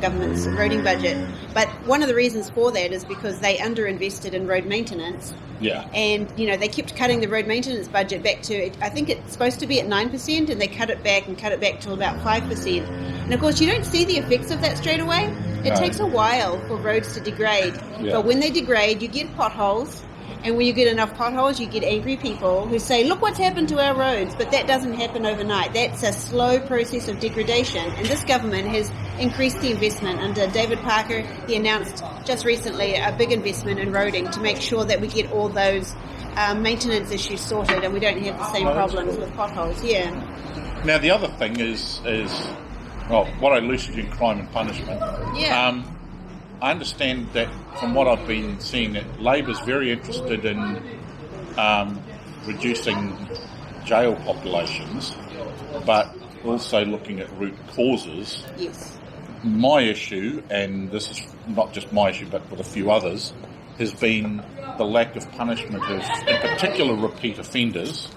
[SPEAKER 2] government's roading budget. But one of the reasons for that is because they underinvested in road maintenance. And, they kept cutting the road maintenance budget back to, I think it's supposed to be at 9%, and they cut it back to about 5%. And, of course, you don't see the effects of that straight away. It takes a while for roads to degrade. But when they degrade, you get potholes. And when you get enough potholes, you get angry people who say, look what's happened to our roads. But that doesn't happen overnight. That's a slow process of degradation. And this government has increased the investment. Under David Parker, he announced just recently a big investment in roading to make sure that we get all those maintenance issues sorted and we don't have the same problems with potholes.
[SPEAKER 1] Now, the other thing is what I listed in crime and punishment. I understand that from what I've been seeing that Labor's very interested in reducing jail populations, but also looking at root causes. My issue, and this is not just my issue but with a few others, has been the lack of punishment of, in particular, repeat offenders.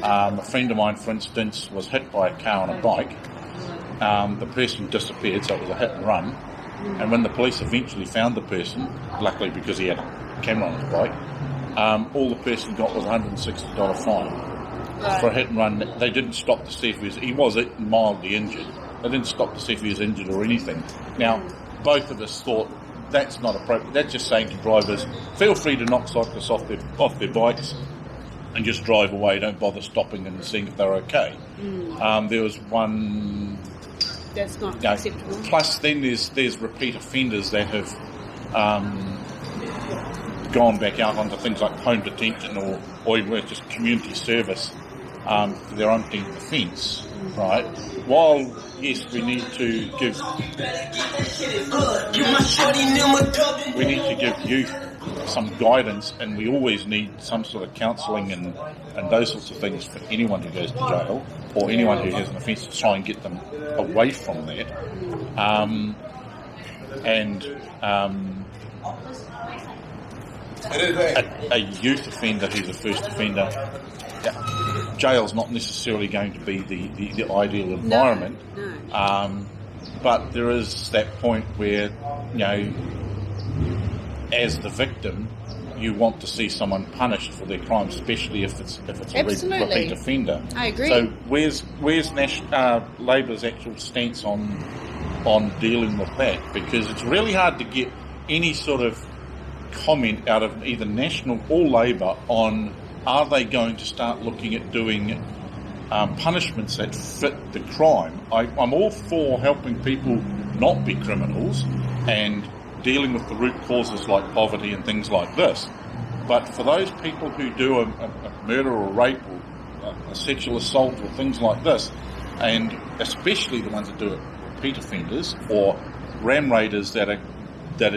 [SPEAKER 1] A friend of mine, for instance, was hit by a car on a bike. The person disappeared, so it was a hit and run. And when the police eventually found the person, luckily because he had a camera on his bike, all the person got was a $160 fine. for a hit and run. They didn't stop to see if he was mildly injured. They didn't stop to see if he was injured or anything. Now, both of us thought that's not appropriate. That's just saying to drivers, feel free to knock cyclists off their bikes and just drive away. Don't bother stopping and seeing if they're okay. There was one.
[SPEAKER 2] That's not acceptable.
[SPEAKER 1] Plus, then there's repeat offenders that have gone back out onto things like home detention or even just community service for their own defence, right? While, yes, we need to give youth some guidance, and we always need some sort of counselling and those sorts of things for anyone who goes to jail or anyone who has an offence, to try and get them away from that. A youth offender who's a first offender, jail's not necessarily going to be the ideal environment.
[SPEAKER 2] No.
[SPEAKER 1] But there is that point where, as the victim, you want to see someone punished for their crime, especially if it's a repeat offender.
[SPEAKER 2] I agree.
[SPEAKER 1] So where's Labor's actual stance on dealing with that? Because it's really hard to get any sort of comment out of either National or Labor on, are they going to start looking at doing punishments that fit the crime? I'm all for helping people not be criminals and dealing with the root causes like poverty and things like this. But for those people who do a murder or rape or a sexual assault or things like this, and especially the ones that do it, repeat offenders or ram raiders that are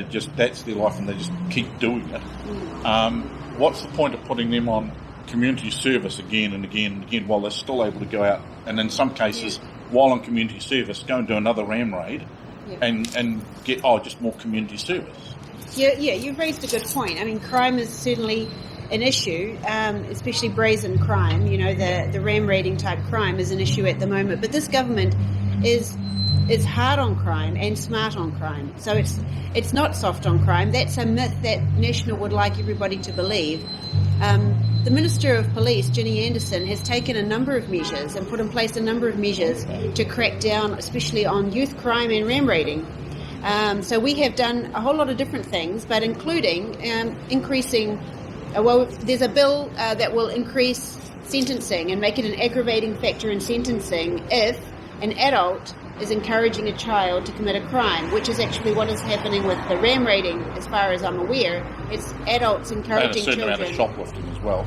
[SPEAKER 1] just, that's their life and they just keep doing it, what's the point of putting them on community service again and again and again while they're still able to go out and in some cases while on community service go and do another ram raid and get just more community service?
[SPEAKER 2] Yeah, you've raised a good point. I mean, crime is certainly an issue, especially brazen crime. The ram raiding type crime is an issue at the moment. But this government is hard on crime and smart on crime. So it's not soft on crime. That's a myth that National would like everybody to believe. The Minister of Police, Ginny Anderson, has taken a number of measures and put in place a number of measures to crack down, especially on youth crime and ram raiding. So we have done a whole lot of different things, but including increasing, there's a bill that will increase sentencing and make it an aggravating factor in sentencing if an adult is encouraging a child to commit a crime, which is actually what is happening with the ram raiding, as far as I'm aware. It's adults encouraging children.
[SPEAKER 1] And a certain amount of shoplifting as well.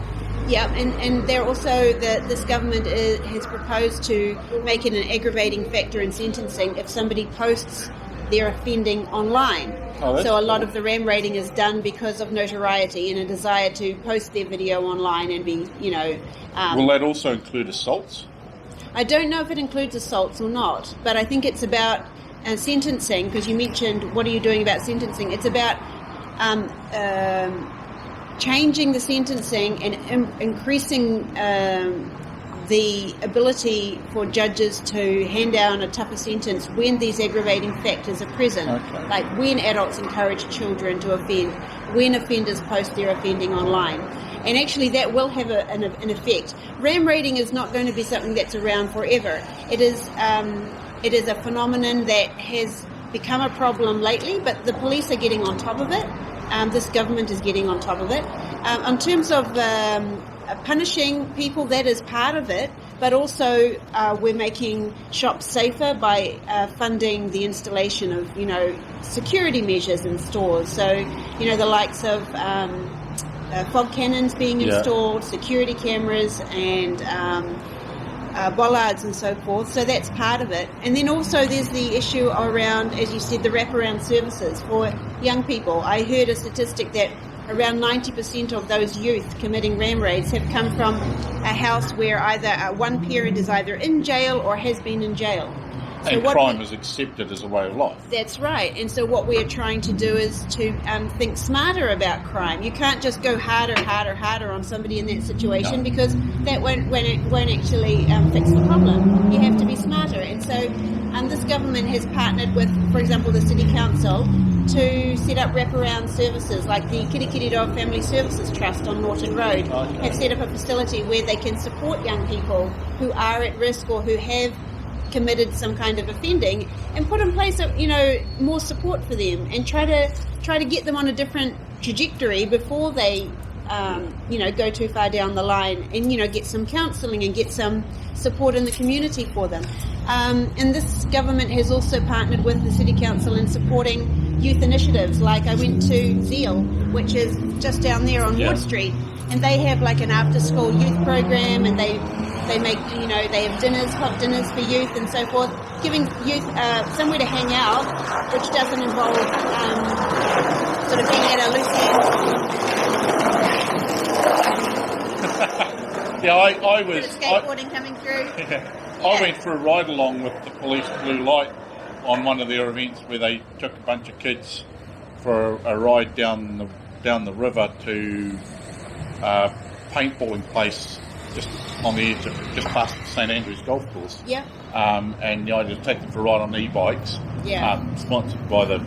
[SPEAKER 2] Yeah, and they're also, this government has proposed to make it an aggravating factor in sentencing if somebody posts their offending online. So a lot of the ram raiding is done because of notoriety and a desire to post their video online and be,
[SPEAKER 1] will that also include assaults?
[SPEAKER 2] I don't know if it includes assaults or not, but I think it's about sentencing, because you mentioned, what are you doing about sentencing? It's about changing the sentencing and increasing the ability for judges to hand down a tougher sentence when these aggravating factors are present, like when adults encourage children to offend, when offenders post their offending online. And actually that will have an effect. Ram raiding is not going to be something that's around forever. It is a phenomenon that has become a problem lately, but the police are getting on top of it. This government is getting on top of it. In terms of punishing people, that is part of it, but also we're making shops safer by funding the installation of, security measures in stores. So, the likes of fog cannons being installed, security cameras and bollards and so forth. So that's part of it. And then also there's the issue around, as you said, the wraparound services for young people. I heard a statistic that around 90% of those youth committing ram raids have come from a house where either one parent is either in jail or has been in jail. So
[SPEAKER 1] and crime is accepted as a way of life.
[SPEAKER 2] That's right. And so what we're trying to do is to think smarter about crime. You can't just go harder on somebody in that situation, because that won't actually fix the problem. You have to be smarter. And so this government has partnered with, for example, the City Council to set up wraparound services like the Kirikiri Family Services Trust on Norton Road. Have set up a facility where they can support young people who are at risk or who have committed some kind of offending, and put in place more support for them, and try to get them on a different trajectory before they go too far down the line, and get some counselling and get some support in the community for them. And this government has also partnered with the City Council in supporting youth initiatives. Like I went to Zeal, which is just down there on Wood Street, and they have like an after-school youth program, and they make, they have hot dinners for youth and so forth, giving youth somewhere to hang out, which doesn't involve sort of being at a loose end.
[SPEAKER 1] I was
[SPEAKER 2] skateboarding coming through.
[SPEAKER 1] I went for a ride along with the police blue light on one of their events where they took a bunch of kids for a ride down the river to paintballing place just on the edge of just past St Andrew's golf course.
[SPEAKER 2] Yeah.
[SPEAKER 1] And I just take them for a ride on e-bikes.
[SPEAKER 2] Yeah.
[SPEAKER 1] Sponsored by the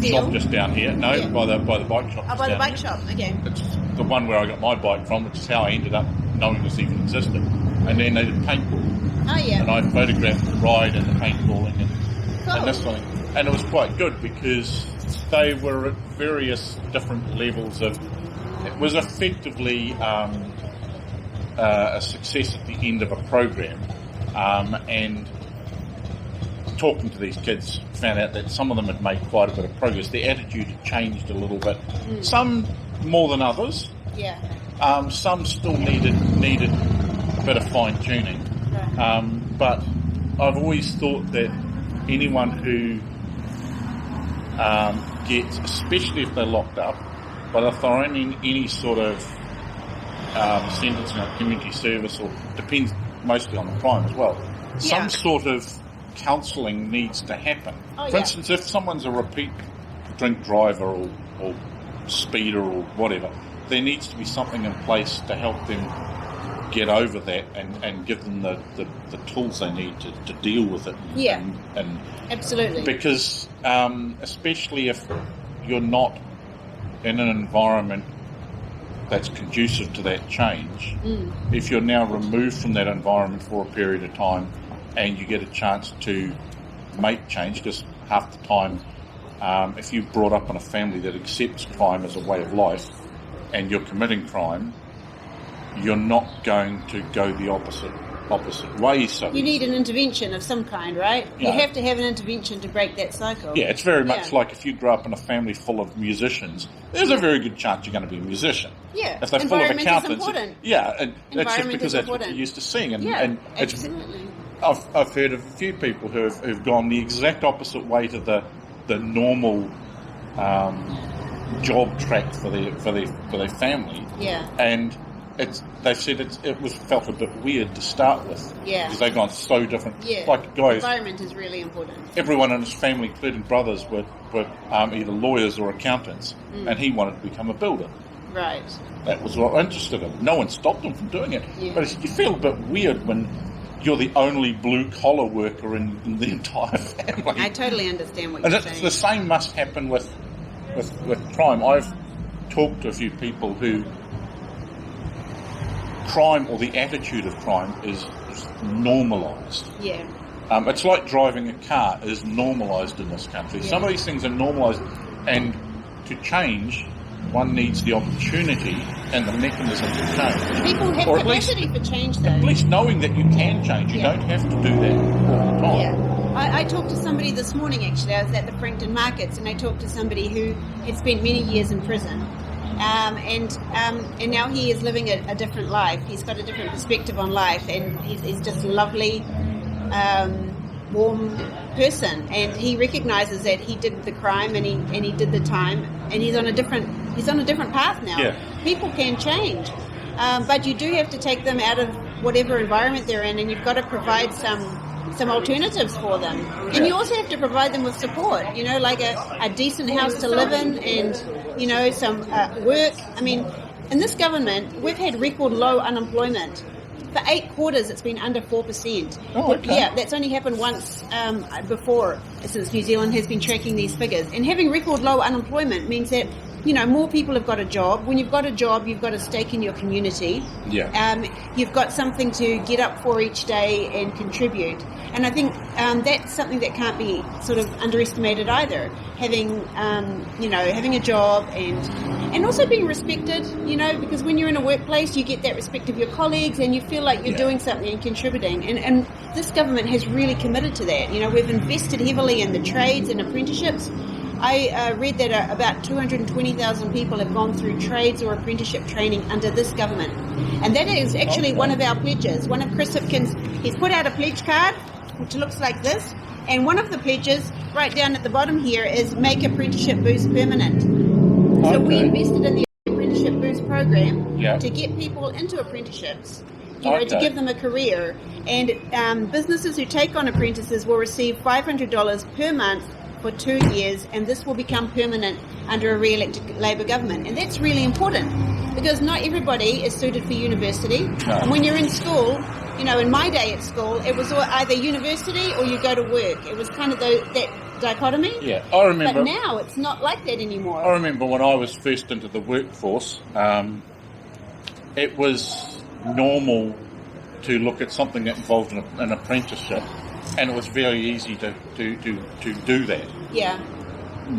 [SPEAKER 1] shop just down here. No, by the bike shop.
[SPEAKER 2] Oh, by the bike shop. Okay.
[SPEAKER 1] It's the one where I got my bike from, which is how I ended up knowing this even existed. And then they did paintball.
[SPEAKER 2] Oh yeah.
[SPEAKER 1] And I photographed the ride and the paintballing
[SPEAKER 2] Cool.
[SPEAKER 1] and this thing. And it was quite good because they were at various different levels of. It was effectively a success at the end of a program, and talking to these kids, found out that some of them had made quite a bit of progress. Their attitude had changed a little bit. Some more than others.
[SPEAKER 2] Yeah.
[SPEAKER 1] Some still needed a bit of fine tuning.
[SPEAKER 2] Right.
[SPEAKER 1] But I've always thought that anyone who gets, especially if they're locked up, but if they're in any sort of sentence in a community service, or depends mostly on the crime as well, some sort of counselling needs to happen. For instance, if someone's a repeat drink driver or speeder or whatever, there needs to be something in place to help them get over that and give them the tools they need to deal with it. And
[SPEAKER 2] absolutely.
[SPEAKER 1] Because especially if you're not in an environment that's conducive to that change, if you're now removed from that environment for a period of time and you get a chance to make change, because half the time, if you're brought up in a family that accepts crime as a way of life and you're committing crime, you're not going to go the opposite way. So
[SPEAKER 2] you need an intervention of some kind, right? You have to have an intervention to break that cycle.
[SPEAKER 1] Yeah, it's very much like if you grow up in a family full of musicians, there's a very good chance you're going to be a musician.
[SPEAKER 2] Yeah,
[SPEAKER 1] if they're full of accountants,
[SPEAKER 2] and
[SPEAKER 1] it's just because that's what you're used to seeing. And
[SPEAKER 2] absolutely.
[SPEAKER 1] I've heard of a few people who've gone the exact opposite way to the normal job track for their family.
[SPEAKER 2] Yeah,
[SPEAKER 1] and they've said it was felt a bit weird to start with.
[SPEAKER 2] Yeah.
[SPEAKER 1] Because they've gone so different.
[SPEAKER 2] Yeah.
[SPEAKER 1] Like guys.
[SPEAKER 2] Environment is really important.
[SPEAKER 1] Everyone in his family, including brothers, were either lawyers or accountants, and he wanted to become a builder.
[SPEAKER 2] Right.
[SPEAKER 1] That was what interested him. No one stopped him from doing it.
[SPEAKER 2] Yeah.
[SPEAKER 1] But you feel a bit weird when you're the only blue-collar worker in the entire family.
[SPEAKER 2] I totally understand what you're saying.
[SPEAKER 1] The same must happen with crime. I've talked to a few people who crime, or the attitude of crime, is normalised.
[SPEAKER 2] Yeah.
[SPEAKER 1] It's like driving a car is normalised in this country.
[SPEAKER 2] Yeah.
[SPEAKER 1] Some of these things are normalised, and to change, one needs the opportunity and the mechanism to change.
[SPEAKER 2] People have capacity for change, though.
[SPEAKER 1] At least knowing that you can change. You don't have to do that all the time.
[SPEAKER 2] Yeah. I talked to somebody this morning, actually. I was at the Frankton Markets, and I talked to somebody who had spent many years in prison. And now he is living a different life. He's got a different perspective on life, and he's just a lovely, warm person. And he recognises that he did the crime and he did the time, and he's on a different path now.
[SPEAKER 1] Yeah.
[SPEAKER 2] People can change, but you do have to take them out of whatever environment they're in, and you've got to provide some some alternatives for them. And you also have to provide them with support, like a decent house to live in and, some work. I mean, in this government, we've had record low unemployment. For 8 quarters, it's been under 4%.
[SPEAKER 1] Oh, okay.
[SPEAKER 2] Yeah, that's only happened once before, since New Zealand has been tracking these figures. And having record low unemployment means that, more people have got a job. When you've got a job, you've got a stake in your community.
[SPEAKER 1] Yeah.
[SPEAKER 2] You've got something to get up for each day and contribute. And I think that's something that can't be sort of underestimated either. Having, having a job and also being respected, because when you're in a workplace, you get that respect of your colleagues and you feel like you're doing something and contributing. And this government has really committed to that. We've invested heavily in the trades and apprenticeships. I read that about 220,000 people have gone through trades or apprenticeship training under this government. And that is actually one of our pledges. One of Chris Hipkins, he's put out a pledge card, which looks like this. And one of the pledges, right down at the bottom here, is make apprenticeship boost permanent. So we invested in the apprenticeship boost program to get people into apprenticeships, to give them a career. And businesses who take on apprentices will receive $500 per month for 2 years, and this will become permanent under a re-elected Labour government. And that's really important because not everybody is suited for university.
[SPEAKER 1] No.
[SPEAKER 2] And when you're in school, in my day at school, it was either university or you go to work. It was kind of that dichotomy.
[SPEAKER 1] Yeah, I remember.
[SPEAKER 2] But now it's not like that anymore.
[SPEAKER 1] I remember when I was first into the workforce, it was normal to look at something that involved an apprenticeship, and it was very easy to do that.
[SPEAKER 2] Yeah.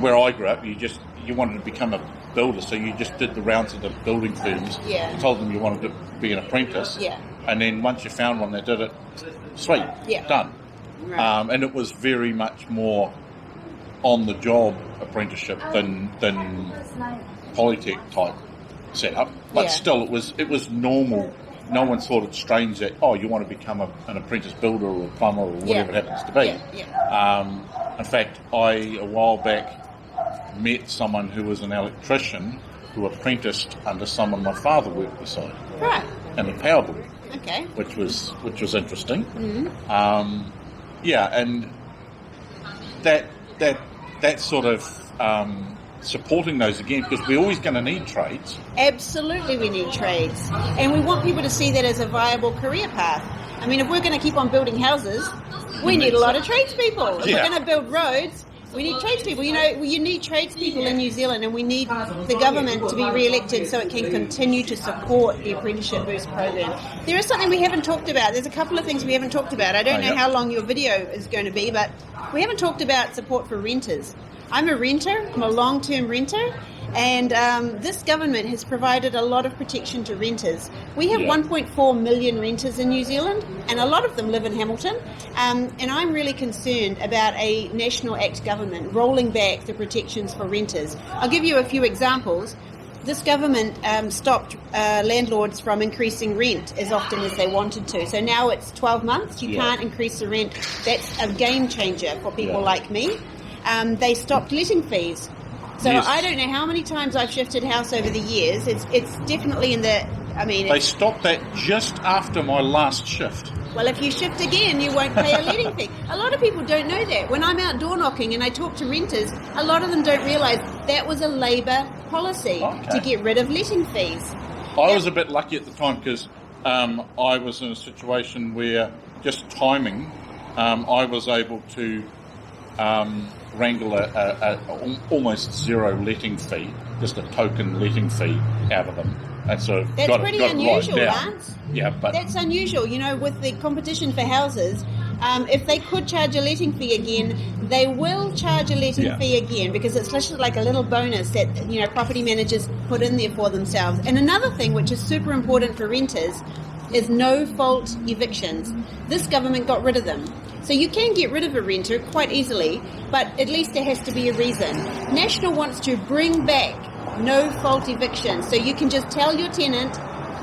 [SPEAKER 1] Where I grew up, you wanted to become a builder, so you just did the rounds of the building firms.
[SPEAKER 2] Yeah.
[SPEAKER 1] You told them you wanted to be an apprentice.
[SPEAKER 2] Yeah.
[SPEAKER 1] And then once you found one that did it, sweet, done.
[SPEAKER 2] Right.
[SPEAKER 1] And it was very much more on the job apprenticeship than Polytech type setup. But still, it was normal. No one thought it strange that, you want to become an apprentice builder or a plumber or whatever it happens to be. In fact, I, a while back, met someone who was an electrician who apprenticed under someone my father worked beside.
[SPEAKER 2] Right.
[SPEAKER 1] And the power board.
[SPEAKER 2] Okay.
[SPEAKER 1] Which was interesting.
[SPEAKER 2] Mm-hmm.
[SPEAKER 1] And that sort of supporting those again, because we're always going to need trades.
[SPEAKER 2] Absolutely, we need trades, and we want people to see that as a viable career path. I mean, if we're going to keep on building houses, we need a lot of tradespeople. If we're going to build roads, we need tradespeople. You need tradespeople in New Zealand, and we need the government to be re-elected so it can continue to support the Apprenticeship Boost program. There is something we haven't talked about. There's a couple of things we haven't talked about. I don't know how long your video is going to be, but we haven't talked about support for renters. I'm a renter. I'm a long-term renter. And this government has provided a lot of protection to renters. We have 1.4 million renters in New Zealand, and a lot of them live in Hamilton. And I'm really concerned about a National Act government rolling back the protections for renters. I'll give you a few examples. This government stopped landlords from increasing rent as often as they wanted to. So now it's 12 months. You can't increase the rent. That's a game changer for people like me. They stopped letting fees. So I don't know how many times I've shifted house over the years. It's definitely in the,
[SPEAKER 1] They stopped that just after my last shift.
[SPEAKER 2] Well, if you shift again, you won't pay a letting fee. A lot of people don't know that. When I'm out door knocking and I talk to renters, a lot of them don't realise that was a Labour policy to get rid of letting fees.
[SPEAKER 1] I was a bit lucky at the time because I was in a situation where just timing, I was able to wrangle a almost zero letting fee, just a token letting fee out of them. And so
[SPEAKER 2] that's pretty unusual, Lance.
[SPEAKER 1] Yeah, but
[SPEAKER 2] that's unusual. With the competition for houses, if they could charge a letting fee again, they will charge a letting fee again because it's just like a little bonus that property managers put in there for themselves. And another thing which is super important for renters is no-fault evictions. This government got rid of them. So you can get rid of a renter quite easily, but at least there has to be a reason. National wants to bring back no-fault evictions. So you can just tell your tenant,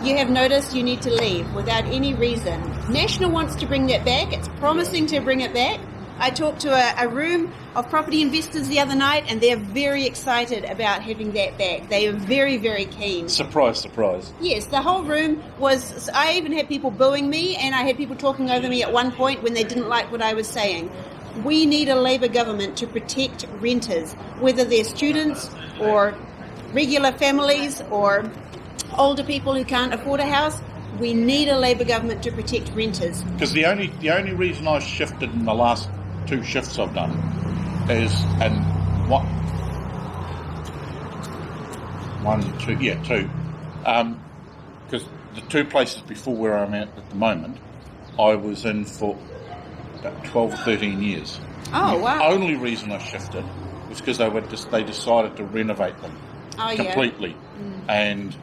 [SPEAKER 2] you have notice you need to leave without any reason. National wants to bring that back. It's promising to bring it back. I talked to a room of property investors the other night, and they're very excited about having that back. They are very, very keen.
[SPEAKER 1] Surprise, surprise.
[SPEAKER 2] Yes, the whole room was... I even had people booing me, and I had people talking over me at one point when they didn't like what I was saying. We need a Labour government to protect renters, whether they're students or regular families or older people who can't afford a house. We need a Labour government to protect renters.
[SPEAKER 1] Because the only reason I shifted in the last 2 shifts I've done is, and what, 1, 2, yeah, 2. Because the 2 places before where I'm at the moment, I was in for about 12 or 13 years.
[SPEAKER 2] Oh,
[SPEAKER 1] the
[SPEAKER 2] wow.
[SPEAKER 1] only reason I shifted was because they decided to renovate them completely. And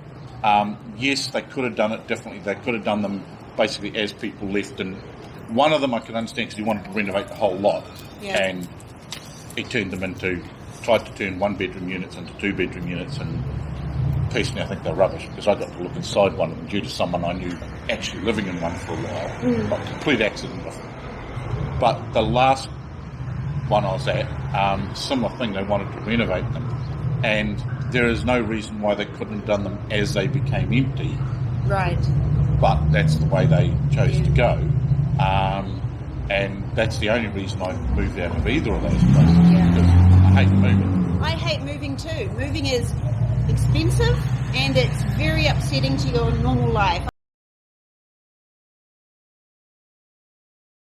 [SPEAKER 1] yes, they could have done it differently. They could have done them basically as people left. And one of them I can understand because he wanted to renovate the whole lot.
[SPEAKER 2] Yeah.
[SPEAKER 1] And he tried to turn 1-bedroom units into 2-bedroom units. And personally, I think they're rubbish because I got to look inside one of them due to someone I knew actually living in one for a while. Not complete accident. But the last one I was at, similar thing, they wanted to renovate them. And there is no reason why they couldn't have done them as they became empty.
[SPEAKER 2] Right.
[SPEAKER 1] But that's the way they chose to go. And that's the only reason I moved out of either of those places. Because I hate moving.
[SPEAKER 2] I hate moving too. Moving is expensive and it's very upsetting to your normal life.